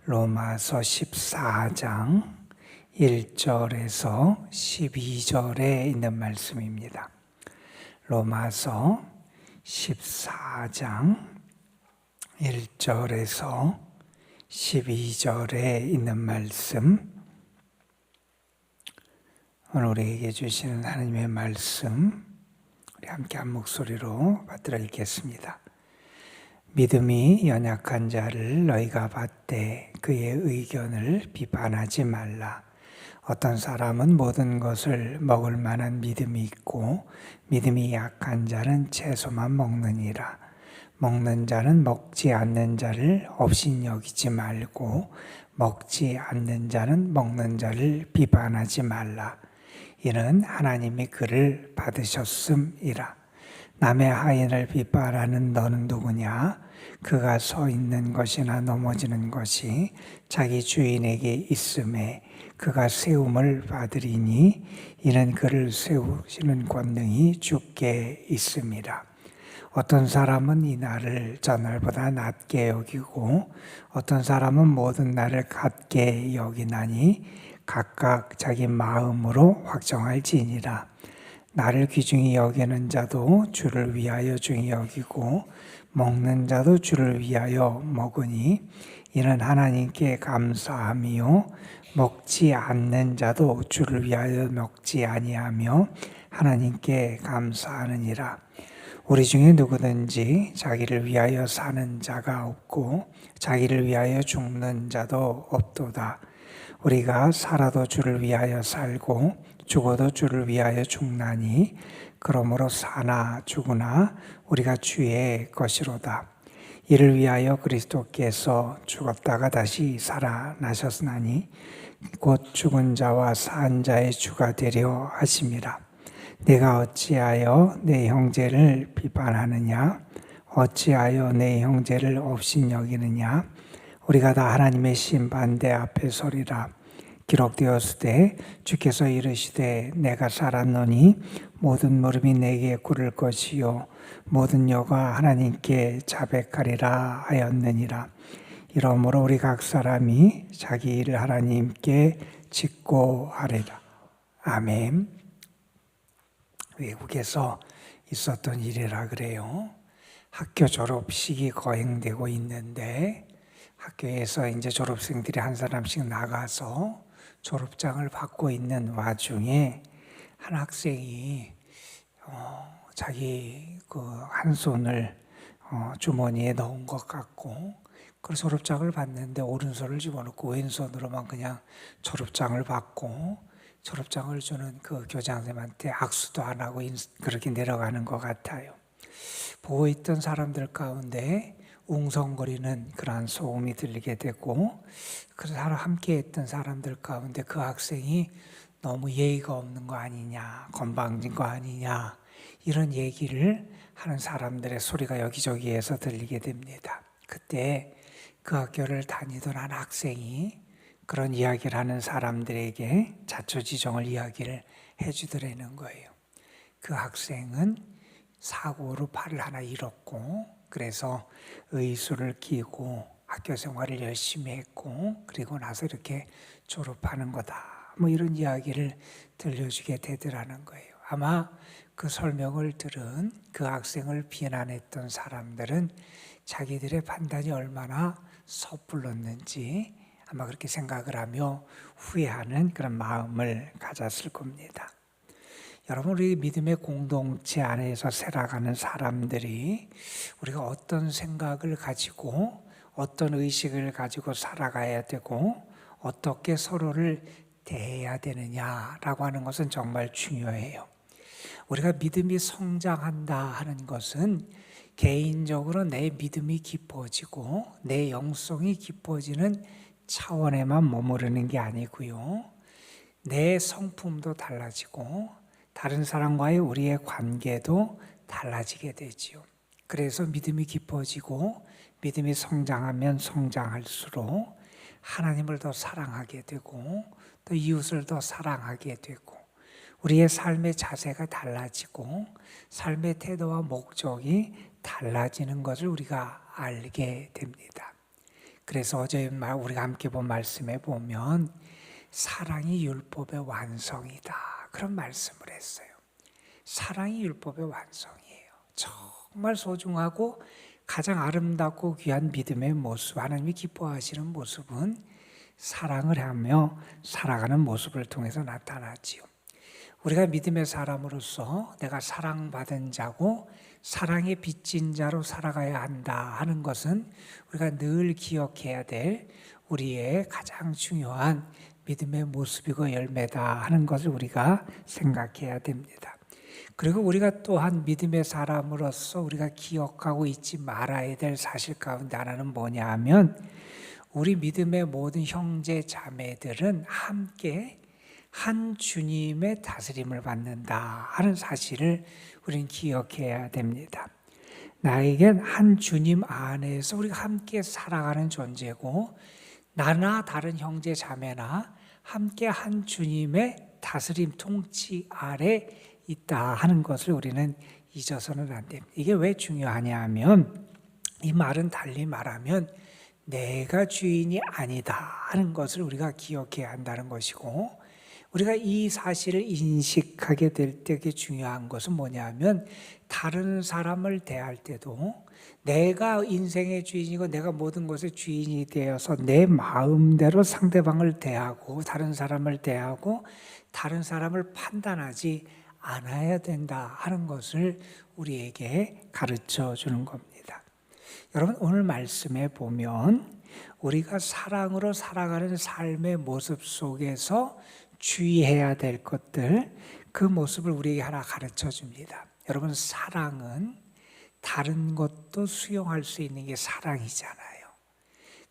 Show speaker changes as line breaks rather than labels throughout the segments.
로마서 14장 1절에서 12절에 있는 말씀입니다. 로마서 14장 1절에서 12절에 있는 말씀, 오늘 우리에게 주시는 하나님의 말씀, 우리 함께 한 목소리로 받들어 읽겠습니다. 믿음이 연약한 자를 너희가 받되 그의 의견을 비판하지 말라. 어떤 사람은 모든 것을 먹을 만한 믿음이 있고 믿음이 약한 자는 채소만 먹느니라. 먹는 자는 먹지 않는 자를 업신여기지 말고 먹지 않는 자는 먹는 자를 비판하지 말라. 이는 하나님이 그를 받으셨음이라. 남의 하인을 비판하는 너는 누구냐? 그가 서 있는 것이나 넘어지는 것이 자기 주인에게 있음에 그가 세움을 받으리니 이는 그를 세우시는 권능이 주께 있음이라. 어떤 사람은 이 날을 전날보다 낮게 여기고 어떤 사람은 모든 날을 같게 여기나니 각각 자기 마음으로 확정할지니라. 나를 귀중히 여기는 자도 주를 위하여 중히 여기고 먹는 자도 주를 위하여 먹으니 이는 하나님께 감사함이요 먹지 않는 자도 주를 위하여 먹지 아니하며 하나님께 감사하느니라. 우리 중에 누구든지 자기를 위하여 사는 자가 없고 자기를 위하여 죽는 자도 없도다. 우리가 살아도 주를 위하여 살고 죽어도 주를 위하여 죽나니 그러므로 사나 죽으나 우리가 주의 것이로다. 이를 위하여 그리스도께서 죽었다가 다시 살아나셨나니 곧 죽은 자와 산 자의 주가 되려 하심이라. 내가 어찌하여 내 형제를 비판하느냐? 어찌하여 내 형제를 업신여기느냐? 우리가 다 하나님의 심판대 앞에 서리라. 기록되었으되 주께서 이르시되 내가 살았노니 모든 무릎이 내게 꿇을 것이요 모든 혀가 하나님께 자백하리라 하였느니라. 이러므로 우리 각 사람이 자기 일을 하나님께 짓고 하리라. 아멘. 외국에서 있었던 일이라 그래요. 학교 졸업식이 거행되고 있는데 학교에서 이제 졸업생들이 한 사람씩 나가서 졸업장을 받고 있는 와중에 한 학생이 자기 그 한 손을 주머니에 넣은 것 같고 그 졸업장을 받는데 오른손을 집어넣고 왼손으로만 그냥 졸업장을 받고 졸업장을 주는 그 교장선생님한테 악수도 안 하고 그렇게 내려가는 것 같아요. 보고 있던 사람들 가운데 웅성거리는 그러한 소음이 들리게 되고 그래서 함께 했던 사람들 가운데 그 학생이 너무 예의가 없는 거 아니냐, 건방진 거 아니냐 이런 얘기를 하는 사람들의 소리가 여기저기에서 들리게 됩니다. 그때 그 학교를 다니던 한 학생이 그런 이야기를 하는 사람들에게 자초지종을 이야기를 해주더라는 거예요. 그 학생은 사고로 팔을 하나 잃었고 그래서 의수를 끼고 학교 생활을 열심히 했고 그리고 나서 이렇게 졸업하는 거다. 뭐 이런 이야기를 들려주게 되더라는 거예요. 아마 그 설명을 들은 그 학생을 비난했던 사람들은 자기들의 판단이 얼마나 섣불렀는지 아마 그렇게 생각을 하며 후회하는 그런 마음을 가졌을 겁니다. 여러분, 우리 믿음의 공동체 안에서 살아가는 사람들이 우리가 어떤 생각을 가지고 어떤 의식을 가지고 살아가야 되고 어떻게 서로를 대해야 되느냐라고 하는 것은 정말 중요해요. 우리가 믿음이 성장한다 하는 것은 개인적으로 내 믿음이 깊어지고 내 영성이 깊어지는 차원에만 머무르는 게 아니고요. 내 성품도 달라지고 다른 사람과의 우리의 관계도 달라지게 되지요. 그래서 믿음이 깊어지고 믿음이 성장하면 성장할수록 하나님을 더 사랑하게 되고 또 이웃을 더 사랑하게 되고 우리의 삶의 자세가 달라지고 삶의 태도와 목적이 달라지는 것을 우리가 알게 됩니다. 그래서 어제 우리가 함께 본 말씀에 보면 사랑이 율법의 완성이다, 그런 말씀을 했어요. 사랑이 율법의 완성이에요. 정말 소중하고 가장 아름답고 귀한 믿음의 모습, 하나님이 기뻐하시는 모습은 사랑을 하며 살아가는 모습을 통해서 나타나지요. 우리가 믿음의 사람으로서 내가 사랑받은 자고 사랑에 빚진 자로 살아가야 한다 하는 것은 우리가 늘 기억해야 될 우리의 가장 중요한 믿음의 모습이고 열매다 하는 것을 우리가 생각해야 됩니다. 그리고 우리가 또한 믿음의 사람으로서 우리가 기억하고 잊지 말아야 될 사실 가운데 하나는 뭐냐 하면, 우리 믿음의 모든 형제 자매들은 함께 한 주님의 다스림을 받는다 하는 사실을 우리는 기억해야 됩니다. 나에겐 한 주님 안에서 우리가 함께 살아가는 존재고, 나나 다른 형제 자매나 함께 한 주님의 다스림 통치 아래 있다 하는 것을 우리는 잊어서는 안 됩니다. 이게 왜 중요하냐 하면, 이 말은 달리 말하면 내가 주인이 아니다 하는 것을 우리가 기억해야 한다는 것이고, 우리가 이 사실을 인식하게 될 때 중요한 것은 뭐냐 하면, 다른 사람을 대할 때도 내가 인생의 주인이고 내가 모든 것의 주인이 되어서 내 마음대로 상대방을 대하고 다른 사람을 대하고 다른 사람을 판단하지 않아야 된다 하는 것을 우리에게 가르쳐 주는 겁니다. 여러분, 오늘 말씀에 보면 우리가 사랑으로 살아가는 삶의 모습 속에서 주의해야 될 것들, 그 모습을 우리에게 하나 가르쳐 줍니다. 여러분, 사랑은 다른 것도 수용할 수 있는 게 사랑이잖아요.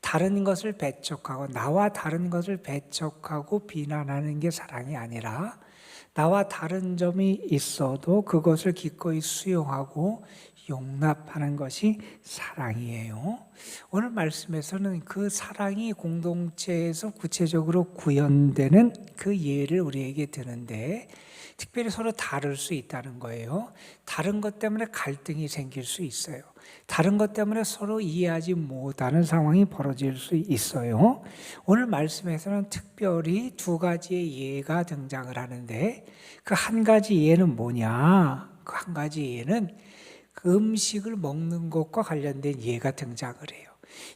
다른 것을 배척하고, 나와 다른 것을 배척하고 비난하는 게 사랑이 아니라, 나와 다른 점이 있어도 그것을 기꺼이 수용하고 용납하는 것이 사랑이에요. 오늘 말씀에서는 그 사랑이 공동체에서 구체적으로 구현되는 그 예를 우리에게 드는데, 특별히 서로 다를 수 있다는 거예요. 다른 것 때문에 갈등이 생길 수 있어요. 다른 것 때문에 서로 이해하지 못하는 상황이 벌어질 수 있어요. 오늘 말씀에서는 특별히 두 가지의 예가 등장을 하는데, 그 한 가지 예는 뭐냐? 그 한 가지 예는 그 음식을 먹는 것과 관련된 예가 등장을 해요.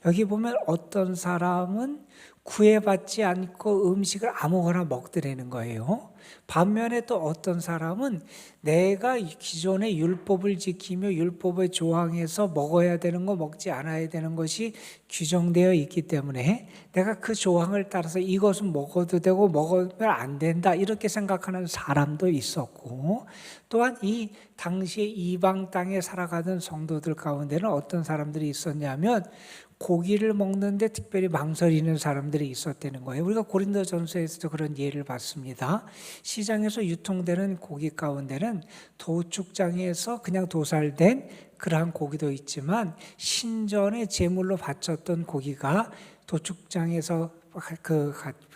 여기 보면 어떤 사람은 구애받지 않고 음식을 아무거나 먹더라는 거예요. 반면에 또 어떤 사람은 내가 기존의 율법을 지키며 율법의 조항에서 먹어야 되는 거 먹지 않아야 되는 것이 규정되어 있기 때문에 내가 그 조항을 따라서 이것은 먹어도 되고 먹으면 안 된다 이렇게 생각하는 사람도 있었고, 또한 이 당시에 이방 땅에 살아가던 성도들 가운데는 어떤 사람들이 있었냐면 고기를 먹는데 특별히 망설이는 사람들이 있었다는 거예요. 우리가 고린도전서에서도 그런 예를 봤습니다. 시장에서 유통되는 고기 가운데는 도축장에서 그냥 도살된 그러한 고기도 있지만, 신전에 제물로 바쳤던 고기가 도축장에서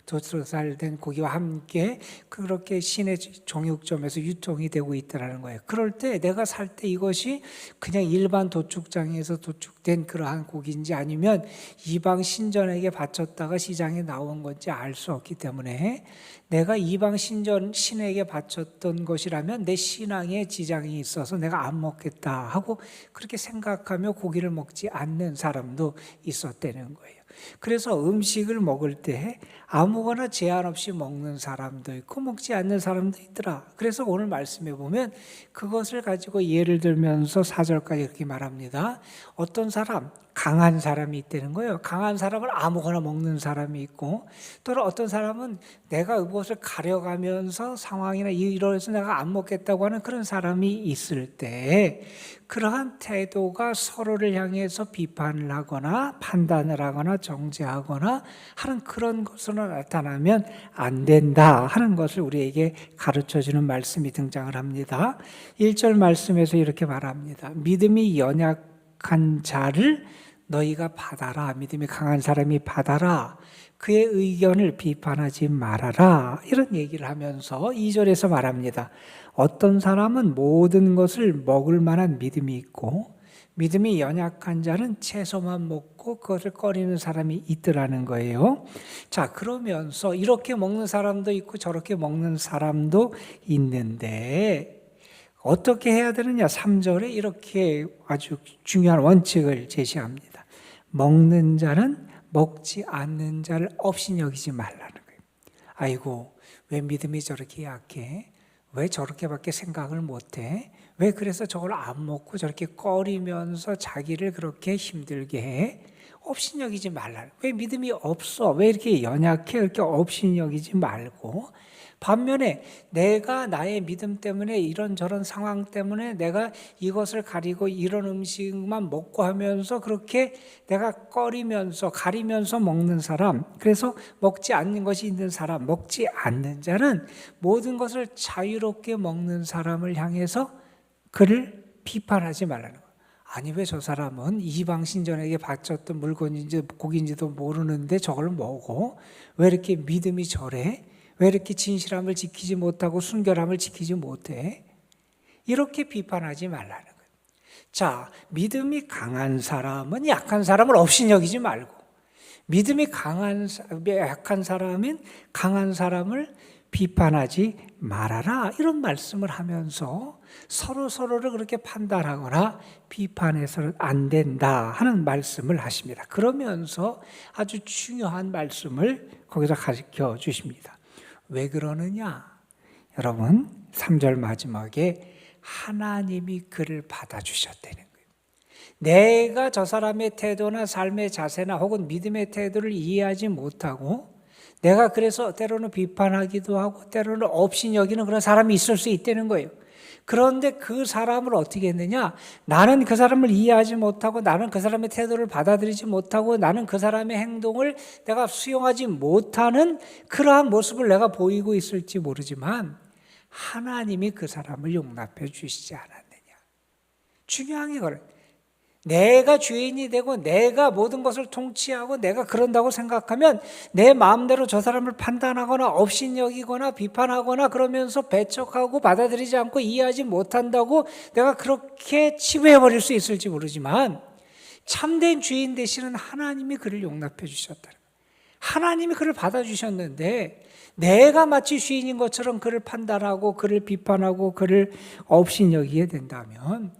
도살된 고기와 함께 그렇게 시내 정육점에서 유통이 되고 있다는 거예요. 그럴 때 내가 살 때 이것이 그냥 일반 도축장에서 도축된 그러한 고기인지 아니면 이방 신전에게 바쳤다가 시장에 나온 건지 알 수 없기 때문에, 내가 이방 신에게 바쳤던 것이라면 내 신앙에 지장이 있어서 내가 안 먹겠다 하고 그렇게 생각하며 고기를 먹지 않는 사람도 있었다는 거예요. 그래서 음식을 먹을 때 아무거나 제한 없이 먹는 사람도 있고 먹지 않는 사람도 있더라. 그래서 오늘 말씀에 보면 그것을 가지고 예를 들면서 4절까지 이렇게 말합니다. 어떤 사람, 강한 사람이 있다는 거예요. 강한 사람을 아무거나 먹는 사람이 있고, 또는 어떤 사람은 내가 그것을 가려가면서 상황이나 이러해서 내가 안 먹겠다고 하는 그런 사람이 있을 때, 그러한 태도가 서로를 향해서 비판을 하거나 판단을 하거나 정죄하거나 하는 그런 것으로 나타나면 안 된다 하는 것을 우리에게 가르쳐주는 말씀이 등장을 합니다. 1절 말씀에서 이렇게 말합니다. 믿음이 연약한 자를 너희가 받아라. 믿음이 강한 사람이 받아라. 그의 의견을 비판하지 말아라. 이런 얘기를 하면서 2절에서 말합니다. 어떤 사람은 모든 것을 먹을 만한 믿음이 있고 믿음이 연약한 자는 채소만 먹고 그것을 꺼리는 사람이 있더라는 거예요. 자, 그러면서 이렇게 먹는 사람도 있고 저렇게 먹는 사람도 있는데 어떻게 해야 되느냐? 3절에 이렇게 아주 중요한 원칙을 제시합니다. 먹는 자는 먹지 않는 자를 업신여기지 말라는 거예요. 아이고, 왜 믿음이 저렇게 약해? 왜 저렇게밖에 생각을 못해? 왜 그래서 저걸 안 먹고 저렇게 꺼리면서 자기를 그렇게 힘들게 해? 업신여기지 말라. 왜 믿음이 없어? 왜 이렇게 연약해? 이렇게 업신여기지 말고, 반면에 내가 나의 믿음 때문에 이런저런 상황 때문에 내가 이것을 가리고 이런 음식만 먹고 하면서 그렇게 내가 꺼리면서 가리면서 먹는 사람, 그래서 먹지 않는 것이 있는 사람, 먹지 않는 자는 모든 것을 자유롭게 먹는 사람을 향해서 그를 비판하지 말라는 거예요. 아니, 왜 저 사람은 이방 신전에게 바쳤던 물건인지 고기인지도 모르는데 저걸 먹어? 왜 이렇게 믿음이 저래? 왜 이렇게 진실함을 지키지 못하고 순결함을 지키지 못해? 이렇게 비판하지 말라는 거예요. 자, 믿음이 강한 사람은 약한 사람을 업신여기지 말고, 믿음이 약한 사람은 강한 사람을 비판하지 말아라, 이런 말씀을 하면서 서로를 그렇게 판단하거나 비판해서는 안 된다 하는 말씀을 하십니다. 그러면서 아주 중요한 말씀을 거기서 가르쳐 주십니다. 왜 그러느냐? 여러분, 3절 마지막에 하나님이 그를 받아주셨다는 거예요. 내가 저 사람의 태도나 삶의 자세나 혹은 믿음의 태도를 이해하지 못하고 내가 그래서 때로는 비판하기도 하고 때로는 업신여기는 그런 사람이 있을 수 있다는 거예요. 그런데 그 사람을 어떻게 했느냐? 나는 그 사람을 이해하지 못하고 나는 그 사람의 태도를 받아들이지 못하고 나는 그 사람의 행동을 내가 수용하지 못하는 그러한 모습을 내가 보이고 있을지 모르지만 하나님이 그 사람을 용납해 주시지 않았느냐. 중요한 게 그래. 내가 주인이 되고 내가 모든 것을 통치하고 내가 그런다고 생각하면 내 마음대로 저 사람을 판단하거나 업신여기거나 비판하거나 그러면서 배척하고 받아들이지 않고 이해하지 못한다고 내가 그렇게 치부해버릴 수 있을지 모르지만 참된 주인 되시는 하나님이 그를 용납해 주셨다는 거예요. 하나님이 그를 받아주셨는데 내가 마치 주인인 것처럼 그를 판단하고 그를 비판하고 그를 업신여기게 된다면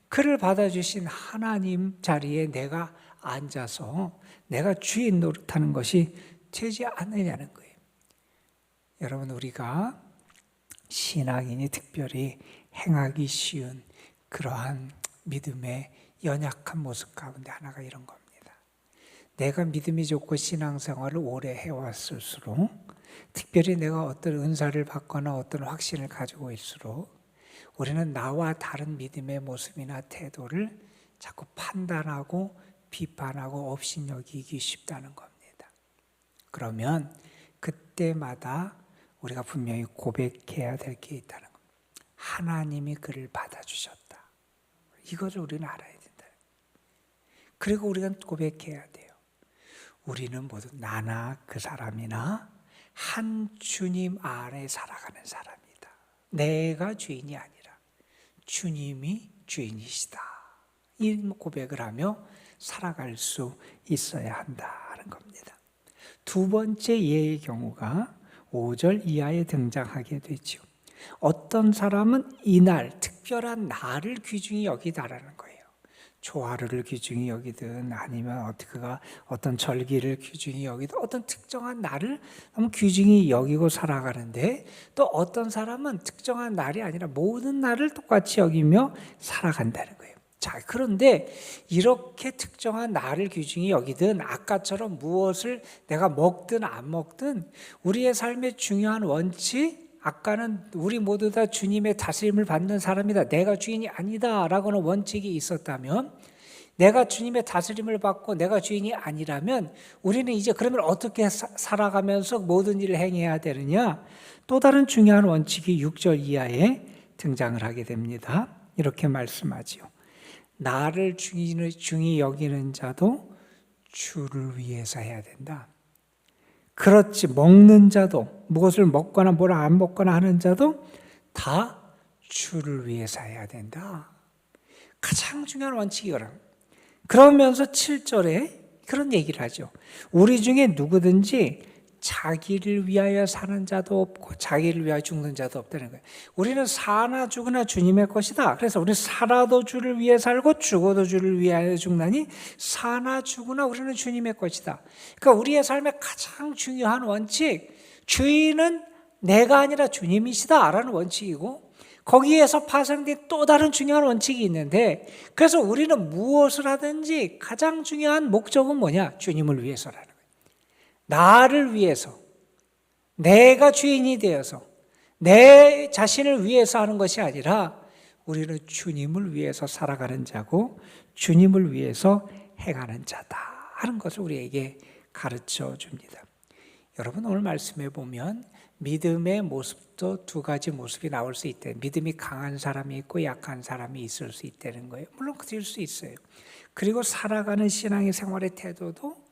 그를 받아주신 하나님 자리에 내가 앉아서 내가 주인 노릇하는 것이 되지 않느냐는 거예요. 여러분, 우리가 신앙인이 특별히 행하기 쉬운 그러한 믿음의 연약한 모습 가운데 하나가 이런 겁니다. 내가 믿음이 좋고 신앙생활을 오래 해왔을수록, 특별히 내가 어떤 은사를 받거나 어떤 확신을 가지고 있을수록 우리는 나와 다른 믿음의 모습이나 태도를 자꾸 판단하고 비판하고 업신여기기 쉽다는 겁니다. 그러면 그때마다 우리가 분명히 고백해야 될 게 있다는 겁니다. 하나님이 그를 받아주셨다. 이것을 우리는 알아야 된다. 그리고 우리가 고백해야 돼요. 우리는 모두 나나 그 사람이나 한 주님 아래 살아가는 사람이다. 내가 주인이 아니라 주님이 주인이시다. 이 고백을 하며 살아갈 수 있어야 한다는 겁니다. 두 번째 예의 경우가 5절 이하에 등장하게 되죠. 어떤 사람은 이날 특별한 날을 귀중히 여기다라는 거예요. 조화를 귀중히 여기든 아니면 그가 어떤 절기를 귀중히 여기든 어떤 특정한 날을 너무 귀중히 여기고 살아가는데 또 어떤 사람은 특정한 날이 아니라 모든 날을 똑같이 여기며 살아간다는 거예요. 자, 그런데 이렇게 특정한 날을 귀중히 여기든 아까처럼 무엇을 내가 먹든 안 먹든 우리의 삶의 중요한 원칙, 아까는 우리 모두 다 주님의 다스림을 받는 사람이다, 내가 주인이 아니다 라고는 원칙이 있었다면 내가 주님의 다스림을 받고 내가 주인이 아니라면 우리는 이제 그러면 어떻게 살아가면서 모든 일을 행해야 되느냐? 또 다른 중요한 원칙이 6절 이하에 등장을 하게 됩니다. 이렇게 말씀하지요. 나를 중히 여기는 자도 주를 위해서 해야 된다. 그렇지, 먹는 자도, 무엇을 먹거나 뭘 안 먹거나 하는 자도 다 주를 위해서 해야 된다. 가장 중요한 원칙이거든. 그러면서 7절에 그런 얘기를 하죠. 우리 중에 누구든지 자기를 위하여 사는 자도 없고 자기를 위하여 죽는 자도 없다는 거예요. 우리는 사나 죽으나 주님의 것이다. 그래서 우리는 살아도 주를 위해 살고 죽어도 주를 위하여 죽나니 사나 죽으나 우리는 주님의 것이다. 그러니까 우리의 삶의 가장 중요한 원칙, 주인은 내가 아니라 주님이시다라는 원칙이고, 거기에서 파생된 또 다른 중요한 원칙이 있는데, 그래서 우리는 무엇을 하든지 가장 중요한 목적은 뭐냐? 주님을 위해서라는 거예요. 나를 위해서, 내가 주인이 되어서 내 자신을 위해서 하는 것이 아니라 우리는 주님을 위해서 살아가는 자고 주님을 위해서 행하는 자다 하는 것을 우리에게 가르쳐 줍니다. 여러분, 오늘 말씀해 보면 믿음의 모습도 두 가지 모습이 나올 수 있대. 믿음이 강한 사람이 있고 약한 사람이 있을 수 있다는 거예요. 물론 그럴 수 있어요. 그리고 살아가는 신앙의 생활의 태도도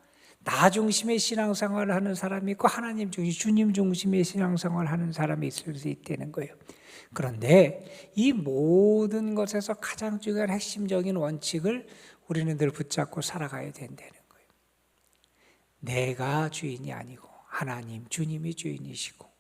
나 중심의 신앙생활을 하는 사람이 있고 하나님 중심, 주님 중심의 신앙생활을 하는 사람이 있을 수 있다는 거예요. 그런데 이 모든 것에서 가장 중요한 핵심적인 원칙을 우리는 늘 붙잡고 살아가야 된다는 거예요. 내가 주인이 아니고 하나님, 주님이 주인이시고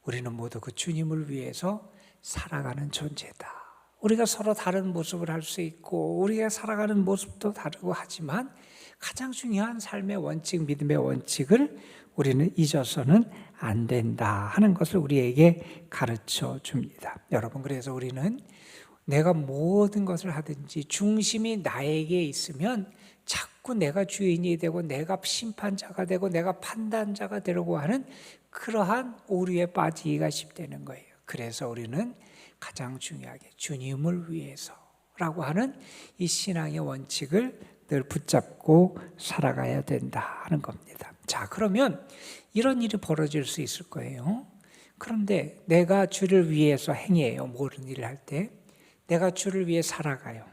우리는 모두 그 주님을 위해서 살아가는 존재다. 우리가 서로 다른 모습을 할 수 있고 우리가 살아가는 모습도 다르고 하지만 가장 중요한 삶의 원칙, 믿음의 원칙을 우리는 잊어서는 안 된다 하는 것을 우리에게 가르쳐 줍니다. 여러분, 그래서 우리는 내가 모든 것을 하든지 중심이 나에게 있으면 자꾸 내가 주인이 되고 내가 심판자가 되고 내가 판단자가 되려고 하는 그러한 오류에 빠지기가 쉽다는 거예요. 그래서 우리는 가장 중요하게 주님을 위해서라고 하는 이 신앙의 원칙을 늘 붙잡고 살아가야 된다 하는 겁니다. 자, 그러면 이런 일이 벌어질 수 있을 거예요. 그런데 내가 주를 위해서 행해요. 모든 일을 할 때 내가 주를 위해 살아가요.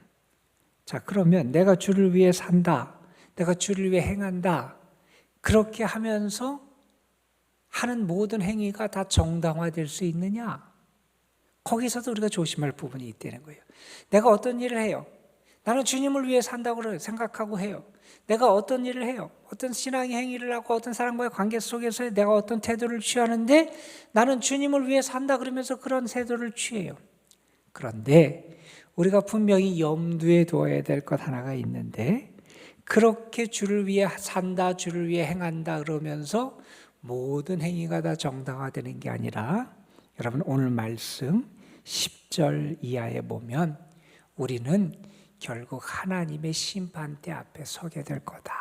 자, 그러면 내가 주를 위해 산다, 내가 주를 위해 행한다, 그렇게 하면서 하는 모든 행위가 다 정당화될 수 있느냐? 거기서도 우리가 조심할 부분이 있다는 거예요. 내가 어떤 일을 해요. 나는 주님을 위해 산다고 생각하고 해요. 내가 어떤 일을 해요. 어떤 신앙의 행위를 하고 어떤 사람과의 관계 속에서 내가 어떤 태도를 취하는데 나는 주님을 위해 산다 그러면서 그런 태도를 취해요. 그런데 우리가 분명히 염두에 두어야 될 것 하나가 있는데, 그렇게 주를 위해 산다, 주를 위해 행한다 그러면서 모든 행위가 다 정당화되는 게 아니라, 여러분 오늘 말씀 10절 이하에 보면 우리는 결국 하나님의 심판대 앞에 서게 될 거다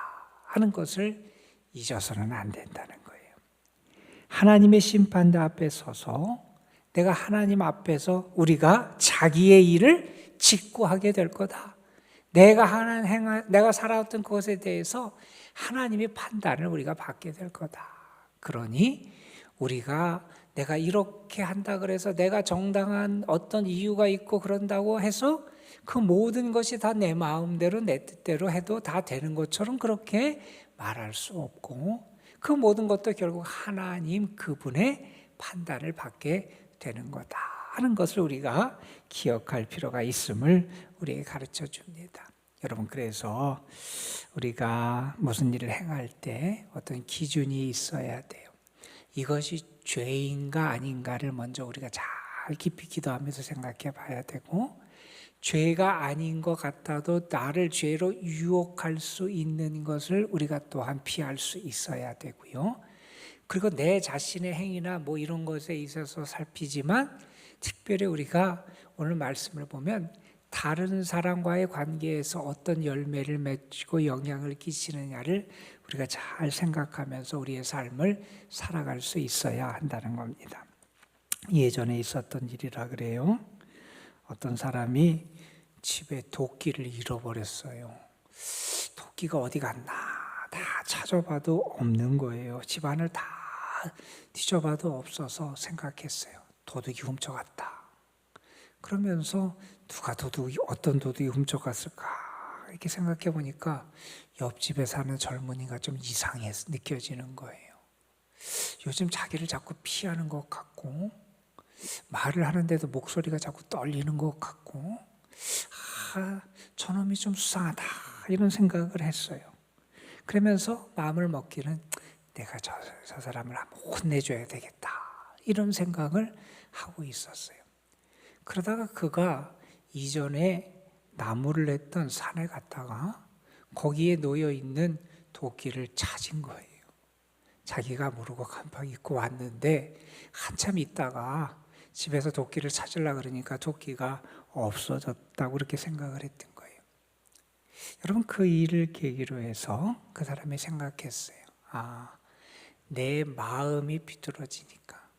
하는 것을 잊어서는 안 된다는 거예요. 하나님의 심판대 앞에 서서 내가 하나님 앞에서 우리가 자기의 일을 짓고 하게 될 거다. 내가 살아왔던 그것에 대해서 하나님의 판단을 우리가 받게 될 거다. 그러니 우리가 내가 이렇게 한다 그래서 내가 정당한 어떤 이유가 있고 그런다고 해서 그 모든 것이 다 내 마음대로 내 뜻대로 해도 다 되는 것처럼 그렇게 말할 수 없고, 그 모든 것도 결국 하나님 그분의 판단을 받게 되는 거다 하는 것을 우리가 기억할 필요가 있음을 우리에게 가르쳐 줍니다. 여러분, 그래서 우리가 무슨 일을 행할 때 어떤 기준이 있어야 돼요. 이것이 죄인가 아닌가를 먼저 우리가 잘 깊이 기도하면서 생각해 봐야 되고, 죄가 아닌 것 같아도 나를 죄로 유혹할 수 있는 것을 우리가 또한 피할 수 있어야 되고요. 그리고 내 자신의 행위나 뭐 이런 것에 있어서 살피지만, 특별히 우리가 오늘 말씀을 보면 다른 사람과의 관계에서 어떤 열매를 맺고 영향을 끼치느냐를 우리가 잘 생각하면서 우리의 삶을 살아갈 수 있어야 한다는 겁니다. 예전에 있었던 일이라 그래요. 어떤 사람이 집에 도끼를 잃어버렸어요. 도끼가 어디 갔나 다 찾아봐도 없는 거예요. 집안을 다 뒤져봐도 없어서 생각했어요. 도둑이 훔쳐갔다. 그러면서 누가 어떤 도둑이 훔쳐갔을까 이렇게 생각해 보니까 옆집에 사는 젊은이가 좀 이상해 느껴지는 거예요. 요즘 자기를 자꾸 피하는 것 같고, 말을 하는데도 목소리가 자꾸 떨리는 것 같고, 내가 저놈이 좀 수상하다 이런 생각을 했어요. 그러면서 마음을 먹기는 내가 저 사람을 한번 혼내줘야 되겠다 이런 생각을 하고 있었어요. 그러다가 그가 이전에 나무를 했던 산에 갔다가 거기에 놓여 있는 도끼를 찾은 거예요. 자기가 모르고 깜빡 잊고 왔는데 한참 있다가 집에서 도끼를 찾으려고 그러니까 도끼가 없어졌다고 그렇게 생각을 했던 거예요. 여러분, 그 일을 계기로 해서 그 사람이 생각했어요. 내 마음이 비뚤어지니까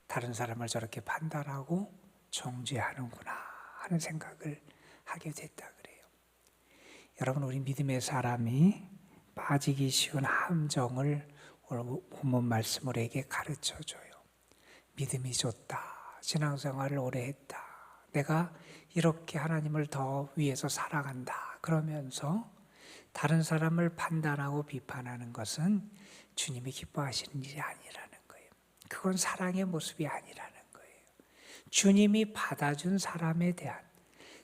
다른 사람을 저렇게 판단하고 정죄하는구나 하는 생각을 하게 됐다 그래요. 여러분, 우리 믿음의 사람이 빠지기 쉬운 함정을 오늘 본문 말씀 우리에게 가르쳐줘요. 믿음이 좋다, 신앙생활을 오래 했다, 내가 이렇게 하나님을 더 위해서 살아간다 그러면서 다른 사람을 판단하고 비판하는 것은 주님이 기뻐하시는 일이 아니라는 거예요. 그건 사랑의 모습이 아니라는 거예요. 주님이 받아준 사람에 대한,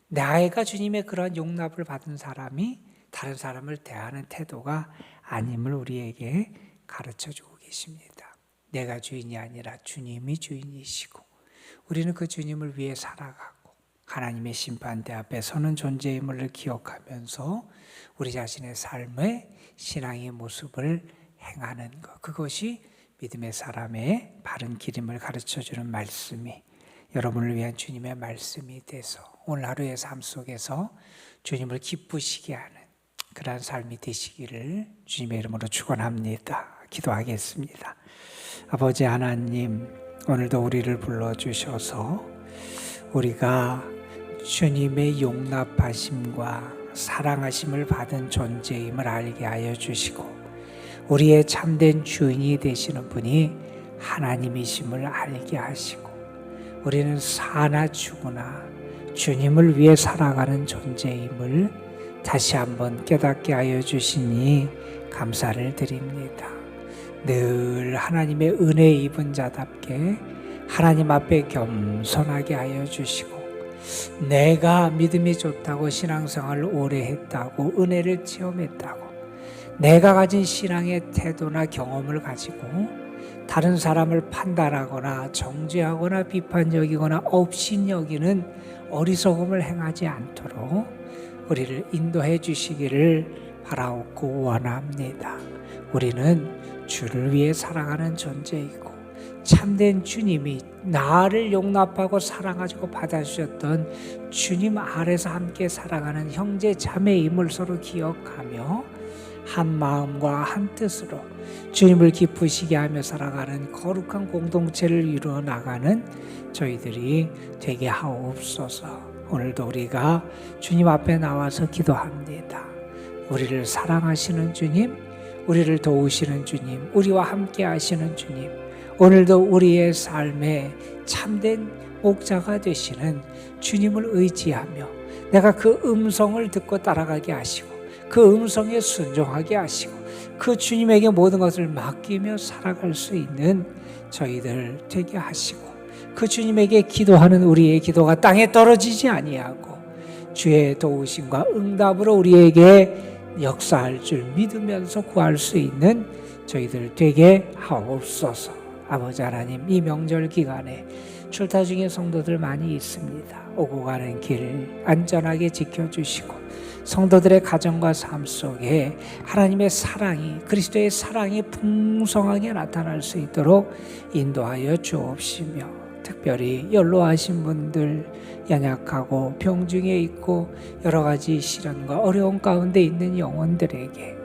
내가 주님의 그런 용납을 받은 사람이 다른 사람을 대하는 태도가 아님을 우리에게 가르쳐주고 계십니다. 내가 주인이 아니라 주님이 주인이시고 우리는 그 주님을 위해 살아가고 하나님의 심판대 앞에 서는 존재임을 기억하면서 우리 자신의 삶의 신앙의 모습을 행하는 것, 그것이 믿음의 사람의 바른 길임을 가르쳐주는 말씀이 여러분을 위한 주님의 말씀이 돼서 오늘 하루의 삶 속에서 주님을 기쁘시게 하는 그러한 삶이 되시기를 주님의 이름으로 축원합니다. 기도하겠습니다. 아버지 하나님, 오늘도 우리를 불러주셔서 우리가 주님의 용납하심과 사랑하심을 받은 존재임을 알게 하여 주시고 우리의 참된 주인이 되시는 분이 하나님이심을 알게 하시고 우리는 사나 죽으나 주님을 위해 살아가는 존재임을 다시 한번 깨닫게 하여 주시니 감사를 드립니다. 늘 하나님의 은혜 입은 자답게 하나님 앞에 겸손하게 하여 주시고 내가 믿음이 좋다고 신앙생활을 오래 했다고 은혜를 체험했다고 내가 가진 신앙의 태도나 경험을 가지고 다른 사람을 판단하거나 정죄하거나 비판적이거나 업신여기는 어리석음을 행하지 않도록 우리를 인도해 주시기를 바라옵고 원합니다. 우리는 주를 위해 살아가는 존재이고 참된 주님이 나를 용납하고 사랑하시고 받아주셨던 주님 아래서 함께 살아가는 형제 자매임을 서로 기억하며 한 마음과 한 뜻으로 주님을 기쁘시게 하며 살아가는 거룩한 공동체를 이루어 나가는 저희들이 되게 하옵소서. 오늘도 우리가 주님 앞에 나와서 기도합니다. 우리를 사랑하시는 주님, 우리를 도우시는 주님, 우리와 함께 하시는 주님, 오늘도 우리의 삶에 참된 목자가 되시는 주님을 의지하며 내가 그 음성을 듣고 따라가게 하시고 그 음성에 순종하게 하시고 그 주님에게 모든 것을 맡기며 살아갈 수 있는 저희들 되게 하시고 그 주님에게 기도하는 우리의 기도가 땅에 떨어지지 아니하고 주의 도우심과 응답으로 우리에게 역사할 줄 믿으면서 구할 수 있는 저희들 되게 하옵소서. 아버지 하나님, 이 명절 기간에 출타 중에 성도들 많이 있습니다. 오고 가는 길 안전하게 지켜주시고 성도들의 가정과 삶 속에 하나님의 사랑이, 그리스도의 사랑이 풍성하게 나타날 수 있도록 인도하여 주옵시며 특별히 연로하신 분들, 연약하고 병중에 있고 여러 가지 시련과 어려움 가운데 있는 영혼들에게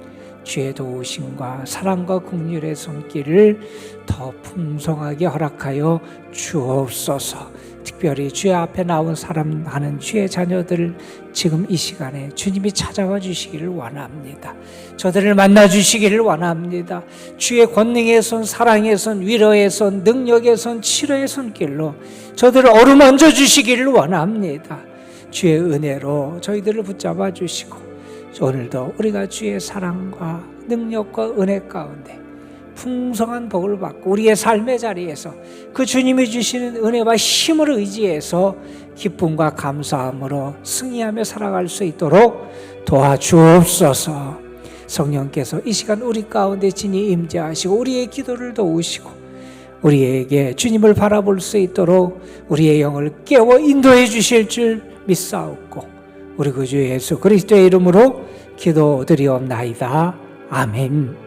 주의 도우심과 사랑과 긍휼의 손길을 더 풍성하게 허락하여 주옵소서. 특별히 주의 앞에 나온 사람 하는 주의 자녀들 지금 이 시간에 주님이 찾아와 주시기를 원합니다. 저들을 만나 주시기를 원합니다. 주의 권능의 손, 사랑의 손, 위로의 손, 능력의 손, 치료의 손길로 저들을 어루만져 주시기를 원합니다. 주의 은혜로 저희들을 붙잡아 주시고 오늘도 우리가 주의 사랑과 능력과 은혜 가운데 풍성한 복을 받고 우리의 삶의 자리에서 그 주님이 주시는 은혜와 힘을 의지해서 기쁨과 감사함으로 승리하며 살아갈 수 있도록 도와주옵소서. 성령께서 이 시간 우리 가운데 진히 임재하시고 우리의 기도를 도우시고 우리에게 주님을 바라볼 수 있도록 우리의 영을 깨워 인도해 주실 줄 믿사옵고 우리 구주 예수 그리스도의 이름으로 기도드리옵나이다. 아멘.